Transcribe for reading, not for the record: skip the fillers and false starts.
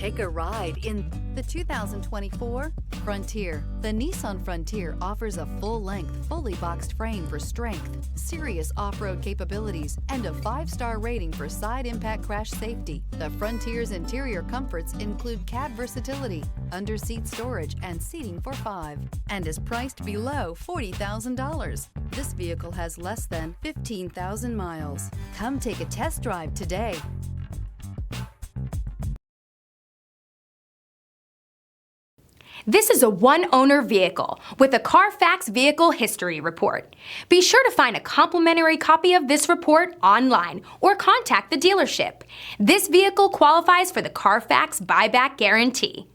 Take a ride in the 2024 Frontier. The Nissan Frontier offers a full-length, fully boxed frame for strength, serious off-road capabilities, and a 5-star rating for side impact crash safety. The Frontier's interior comforts include cab versatility, under-seat storage, and seating for 5, and is priced below $40,000. This vehicle has less than 15,000 miles. Come take a test drive today. This is a one-owner vehicle with a Carfax Vehicle History Report. Be sure to find a complimentary copy of this report online or contact the dealership. This vehicle qualifies for the Carfax Buyback Guarantee.